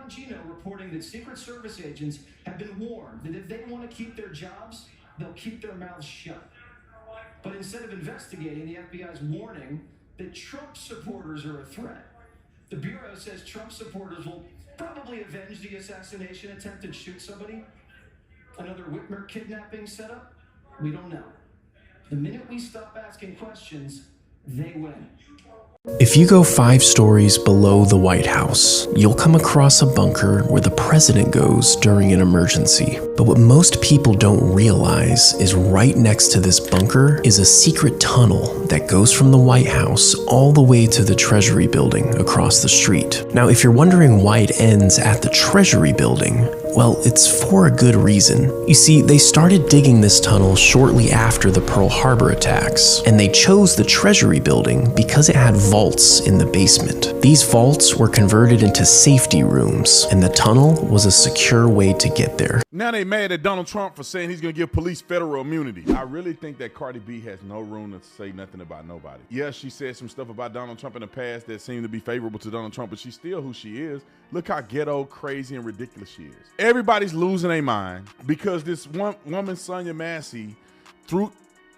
Bongino reporting that Secret Service agents have been warned that if they want to keep their jobs, they'll keep their mouths shut. But instead of investigating, the FBI's warning that Trump supporters are a threat. The Bureau says Trump supporters will probably avenge the assassination attempt and shoot somebody. Another Whitmer kidnapping setup? We don't know. The minute we stop asking questions, they win. If you go 5 stories below the White House, you'll come across a bunker where the president goes during an emergency. But what most people don't realize is right next to this bunker is a secret tunnel that goes from the White House all the way to the Treasury building across the street. Now, if you're wondering why it ends at the Treasury building, well, it's for a good reason. You see, they started digging this tunnel shortly after the Pearl Harbor attacks, and they chose the Treasury building because it had vaults in the basement. These vaults were converted into safety rooms, and the tunnel was a secure way to get there. Now they mad at Donald Trump for saying he's gonna give police federal immunity. I really think that Cardi B has no room to say nothing about nobody. Yes, she said some stuff about Donald Trump in the past that seemed to be favorable to Donald Trump, but she's still who she is. Look how ghetto, crazy, and ridiculous she is. Everybody's losing their mind because this one woman, Sonya Massey, threw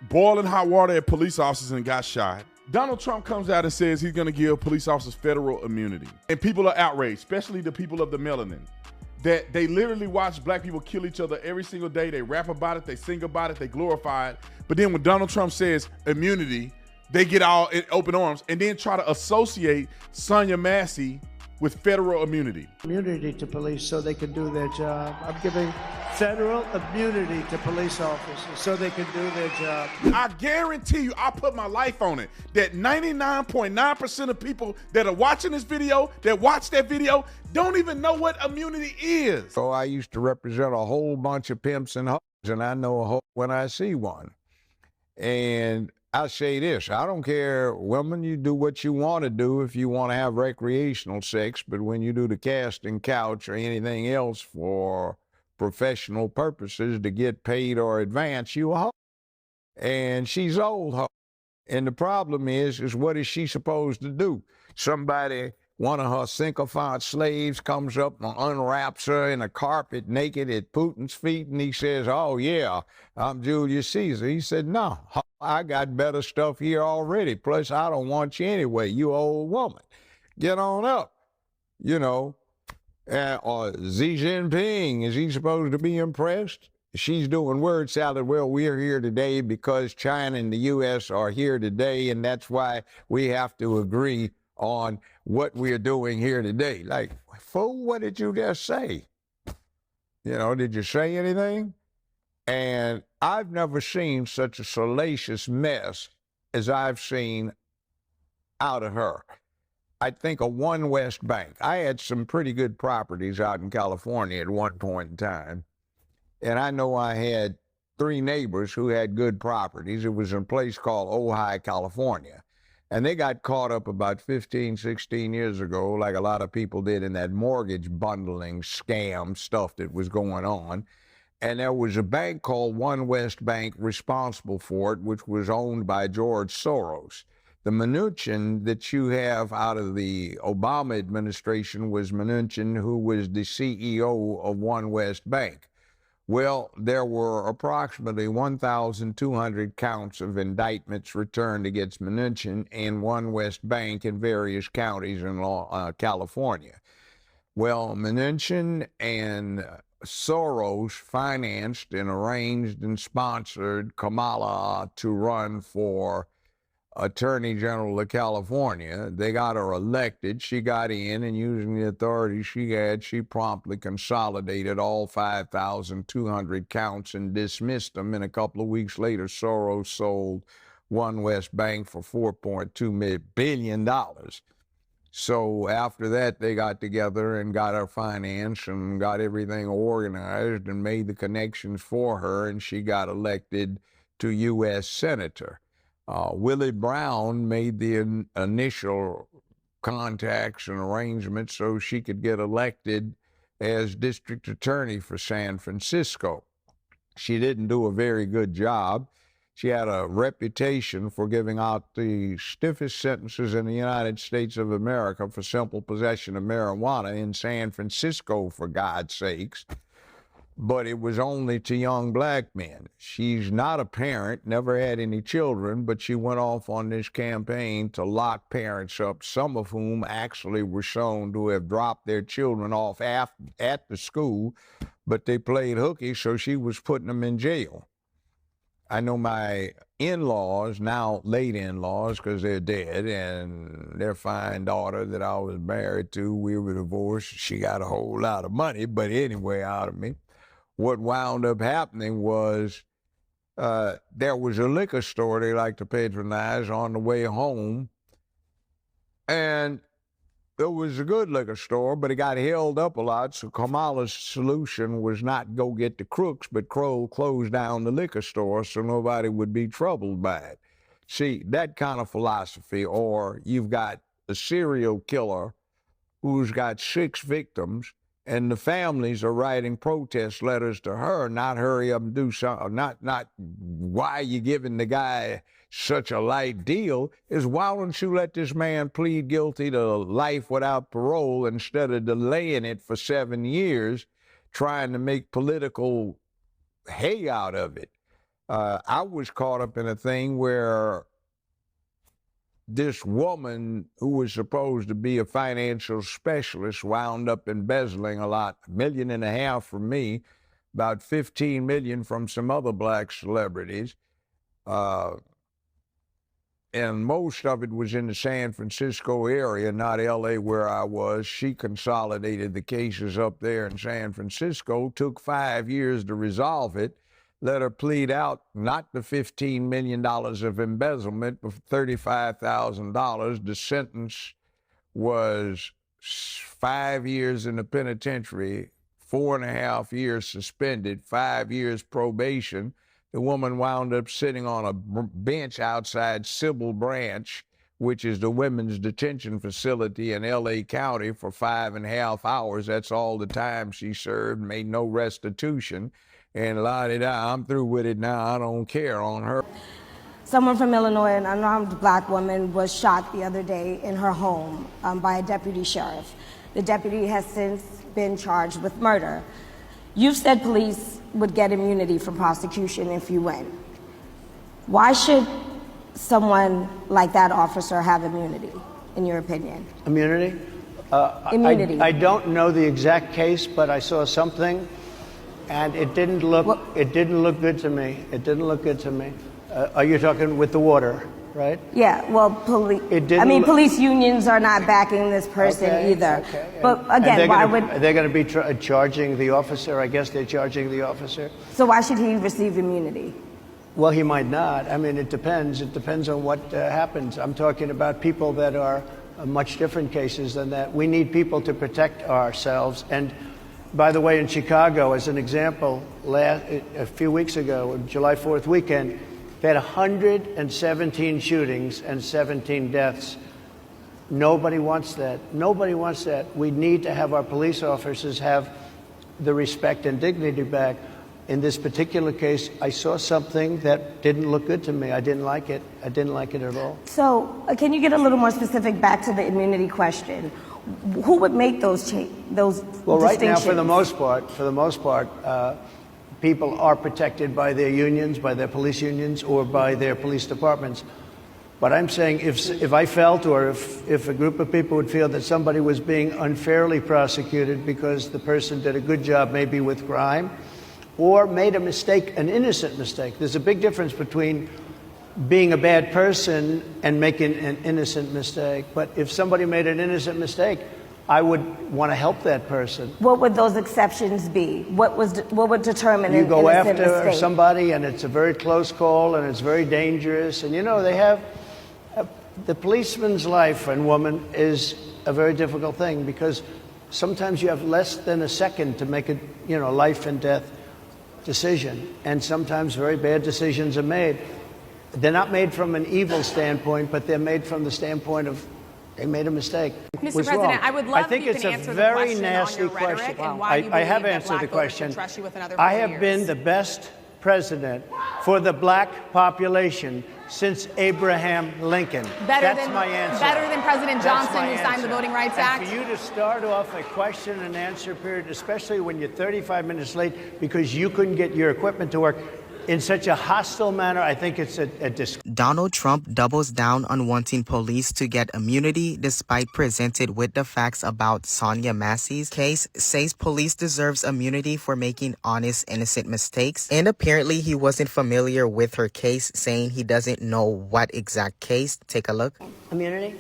boiling hot water at police officers and got shot. Donald Trump comes out and says he's gonna give police officers federal immunity. And people are outraged, especially the people of the melanin, that they literally watch black people kill each other every single day. They rap about it, they sing about it, they glorify it. But then when Donald Trump says immunity, they get all in open arms and then try to associate Sonya Massey with federal immunity. Immunity to police so they can do their job. I'm giving federal immunity to police officers so they can do their job. I guarantee you, I put my life on it, that 99.9% of people that are watching this video, that watch that video, don't even know what immunity is. So I used to represent a whole bunch of pimps and hoes, and I know a hoe when I see one. And I say this, I don't care, women, you do what you want to do if you want to have recreational sex, but when you do the casting couch or anything else for professional purposes to get paid or advance, you a hoe. And she's old hoe. And the problem is what is she supposed to do? Somebody, one of her sycophant slaves comes up and unwraps her in a carpet naked at Putin's feet, and he says, oh yeah, I'm Julius Caesar. He said, no, I got better stuff here already. Plus, I don't want you anyway, you old woman. Get on up, you know. Or Xi Jinping, is he supposed to be impressed? She's doing word salad. Well, we're here today because China and the U.S. are here today, and that's why we have to agree on what we're doing here today. Like, fool, what did you just say? You know, did you say anything? And I've never seen such a salacious mess as I've seen out of her. I think of One West Bank. I had some pretty good properties out in California at one point in time. And I know I had 3 neighbors who had good properties. It was in a place called Ojai, California. And they got caught up about 15, 16 years ago, like a lot of people did in that mortgage bundling scam stuff that was going on. And there was a bank called One West Bank responsible for it, which was owned by George Soros. The Mnuchin that you have out of the Obama administration was Mnuchin, who was the CEO of One West Bank. Well, there were approximately 1,200 counts of indictments returned against Mnuchin and One West Bank in various counties in California. Well, Mnuchin and Soros financed and arranged and sponsored Kamala to run for Attorney General of California. They got her elected. She got in, and using the authority she had, she promptly consolidated all 5,200 counts and dismissed them. And a couple of weeks later, Soros sold One West Bank for $4.2 billion. So after that, they got together and got her financed and got everything organized and made the connections for her, and she got elected to U.S. Senator. Willie Brown made the initial contacts and arrangements so she could get elected as district attorney for San Francisco. She didn't do a very good job. She had a reputation for giving out the stiffest sentences in the United States of America for simple possession of marijuana in San Francisco, for God's sakes. But it was only to young black men. She's not a parent, never had any children, but she went off on this campaign to lock parents up, some of whom actually were shown to have dropped their children off at the school, but they played hooky, so she was putting them in jail. I know my in-laws, now late in-laws, because they're dead, and their fine daughter that I was married to, we were divorced. She got a whole lot of money, but anyway, out of me. What wound up happening was there was a liquor store they like to patronize on the way home, and it was a good liquor store, but it got held up a lot, so Kamala's solution was not go get the crooks, but close down the liquor store so nobody would be troubled by it. See, that kind of philosophy, or you've got a serial killer who's got 6 victims, and the families are writing protest letters to her, not hurry up and do something, not why are you giving the guy such a light deal, is why don't you let this man plead guilty to life without parole instead of delaying it for 7 years, trying to make political hay out of it. I was caught up in a thing where this woman who was supposed to be a financial specialist wound up embezzling a lot, $1.5 million from me, about $15 million from some other black celebrities. And most of it was in the San Francisco area, not LA where I was. She consolidated the cases up there in San Francisco, took 5 years to resolve it, let her plead out not the $15 million of embezzlement, but $35,000. The sentence was 5 years in the penitentiary, 4.5 years suspended, 5 years probation. The woman wound up sitting on a bench outside Sybil Branch, which is the women's detention facility in L.A. County, for 5.5 hours. That's all the time she served, made no restitution. And la-di-da, I'm through with it now, I don't care on her. Someone from Illinois, an unarmed black woman, was shot the other day in her home by a deputy sheriff. The deputy has since been charged with murder. You've said police would get immunity from prosecution if you win. Why should someone like that officer have immunity, in your opinion? Immunity? Immunity. I don't know the exact case, but I saw something, and it didn't look good to me. It didn't look good to me. Are you talking with the water, right? Yeah, well, police unions are not backing this person either. Okay. But again, why would... They're going to be charging the officer? I guess they're charging the officer. So why should he receive immunity? Well, he might not. I mean, it depends. It depends on what happens. I'm talking about people that are much different cases than that. We need people to protect ourselves. And by the way, in Chicago, as an example, a few weeks ago, July 4th weekend, they had 117 shootings and 17 deaths. Nobody wants that. Nobody wants that. We need to have our police officers have the respect and dignity back. In this particular case, I saw something that didn't look good to me. I didn't like it. I didn't like it at all. So can you get a little more specific back to the immunity question? Who would make those Well, right now, for the most part, people are protected by their unions, by their police unions, or by their police departments. But I'm saying if I felt, or if a group of people would feel that somebody was being unfairly prosecuted because the person did a good job maybe with crime, or made a mistake, an innocent mistake. There's a big difference between being a bad person and making an innocent mistake. But if somebody made an innocent mistake, I would want to help that person. What would those exceptions be? What would determine you an go innocent after mistake? Somebody and it's a very close call and it's very dangerous. And you know, they have the policeman's life and woman is a very difficult thing because sometimes you have less than a second to make a life and death decision, and sometimes very bad decisions are made. They're not made from an evil standpoint, but they're made from the standpoint of they made a mistake. Mr. President, I would love if you could answer the question on your rhetoric and why you believe I have that answered the black voters should question. trust you with another 4 I have years. been the best president for the black population since Abraham Lincoln. That's my answer. Better than President Johnson, who signed the Voting Rights Act. For you to start off a question and answer period, especially when you're 35 minutes late because you couldn't get your equipment to work, in such a hostile manner, I think it's a disgrace. Donald Trump doubles down on wanting police to get immunity despite presented with the facts about Sonia Massey's case, says police deserves immunity for making honest, innocent mistakes. And apparently he wasn't familiar with her case, saying he doesn't know what exact case. Take a look. Immunity?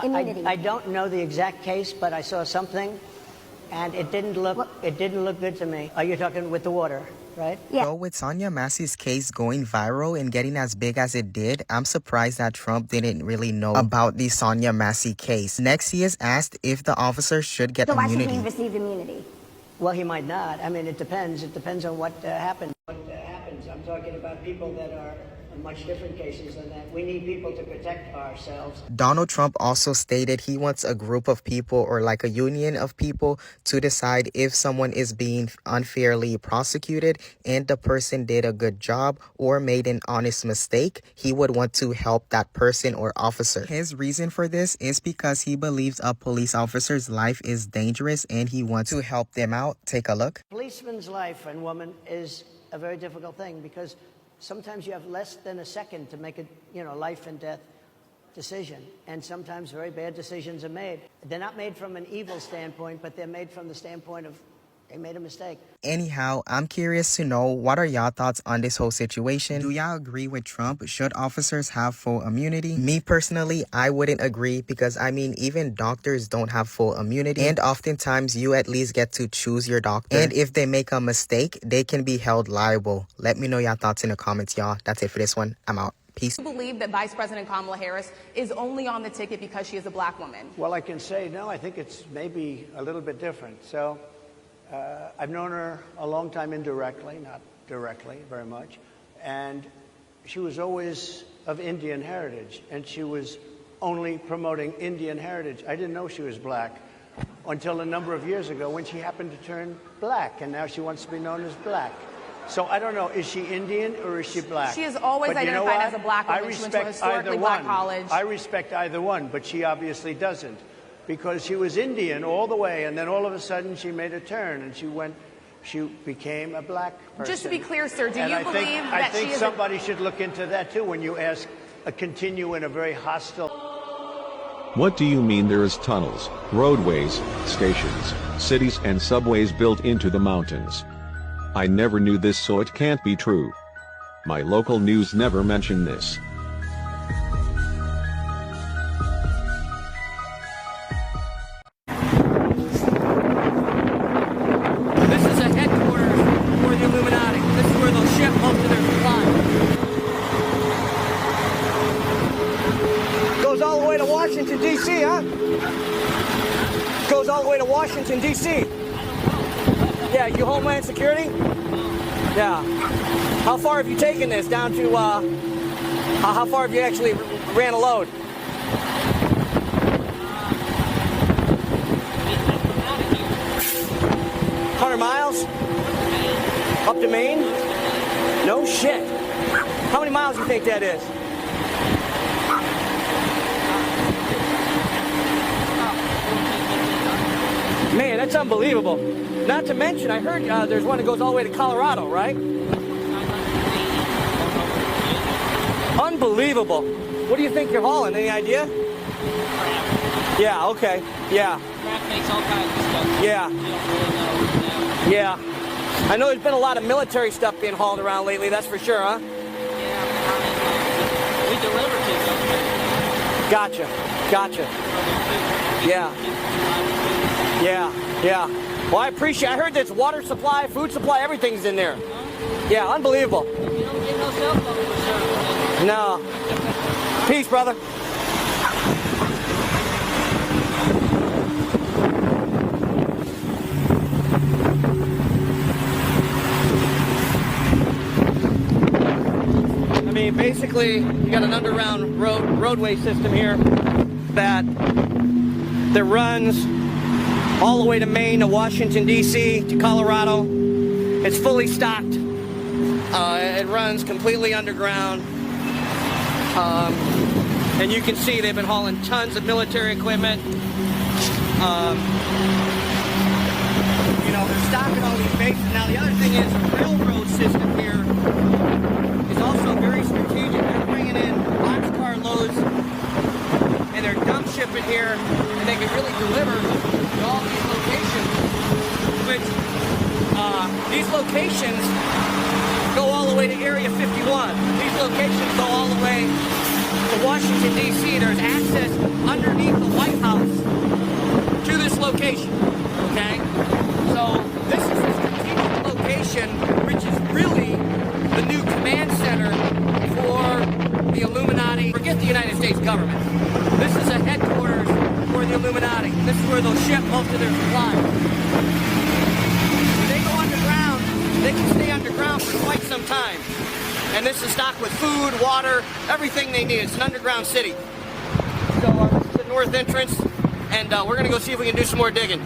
Immunity. I don't know the exact case, but I saw something, and it didn't look good to me. Are you talking with the water? Right? Yeah. So with Sonia Massey's case going viral and getting as big as it did, I'm surprised that Trump didn't really know about the Sonia Massey case. Next, he is asked if the officer should get immunity. So why should he receive immunity? Well, he might not. I mean, it depends. It depends on what happens. I'm talking about people that are in much different cases than that. We need people to protect ourselves. Donald Trump also stated he wants a group of people, or like a union of people, to decide if someone is being unfairly prosecuted and the person did a good job or made an honest mistake. He would want to help that person or officer. His reason for this is because he believes a police officer's life is dangerous and he wants to help them out. Take a look. Policeman's life, and woman, is a very difficult thing because sometimes you have less than a second to make a life and death decision. And sometimes very bad decisions are made. They're not made from an evil standpoint, but they're made from the standpoint of they made a mistake. Anyhow, I'm curious to know, what are y'all thoughts on this whole situation? Do y'all agree with Trump? Should officers have full immunity? Me personally, I wouldn't agree because, I mean, even doctors don't have full immunity. And oftentimes, you at least get to choose your doctor. And if they make a mistake, they can be held liable. Let me know y'all thoughts in the comments, y'all. That's it for this one. I'm out. Peace. Do you believe that Vice President Kamala Harris is only on the ticket because she is a black woman? Well, I can say no. I think it's maybe a little bit different. So I've known her a long time indirectly, not directly very much. And she was always of Indian heritage, and she was only promoting Indian heritage. I didn't know she was black until a number of years ago when she happened to turn black, and now she wants to be known as black. So I don't know, is she Indian or is she black? She has always identified as a black woman. She went to a historically black college. I respect either one, but she obviously doesn't, because she was Indian all the way, and then all of a sudden she made a turn and she became a black person. Just to be clear, sir, do you believe that I think somebody should look into that too when you continue in a very hostile. What do you mean there is tunnels, roadways, stations, cities and subways built into the mountains? I never knew this, so it can't be true. My local news never mentioned this. This is a headquarters for the Illuminati. This is where they'll ship most of their supplies. Goes all the way to Washington, D.C., huh? Goes all the way to Washington, D.C. Yeah, you Homeland Security? Yeah. How far have you taken this down to, how far have you actually ran a load? Miles? Up to Maine? No shit. How many miles do you think that is? Man, that's unbelievable. Not to mention, I heard there's one that goes all the way to Colorado, right? Unbelievable. What do you think you're hauling? Any idea? Yeah, okay. Yeah. Yeah. Yeah. I know there's been a lot of military stuff being hauled around lately, that's for sure, huh? Yeah, we deliver to them. Gotcha. Gotcha. Yeah. Yeah. Yeah. Well, I heard there's water supply, food supply, everything's in there. Yeah, unbelievable. You don't get no cell phone service. No. Peace, brother. I mean, basically, you got an underground roadway system here that runs all the way to Maine, to Washington, D.C., to Colorado. It's fully stocked. It runs completely underground. And you can see they've been hauling tons of military equipment. You know, they're stocking all these bases. Now, the other thing is the railroad system here is also very strategic. They're bringing in boxcar loads and they're dump shipping here, and they can really deliver to all these locations, which these locations go all the way to Area 51. These locations go all the way to Washington, D.C. There's access underneath the White House to this location, okay? So this is a strategic location, which is really the new command center for the Illuminati. Forget the United States government. This is a headquarters for the Illuminati. This is where they'll ship most of their supplies. When they go underground, they can stay underground for quite some time. And this is stocked with food, water, everything they need. It's an underground city. So this is the north entrance, and we're going to go see if we can do some more digging.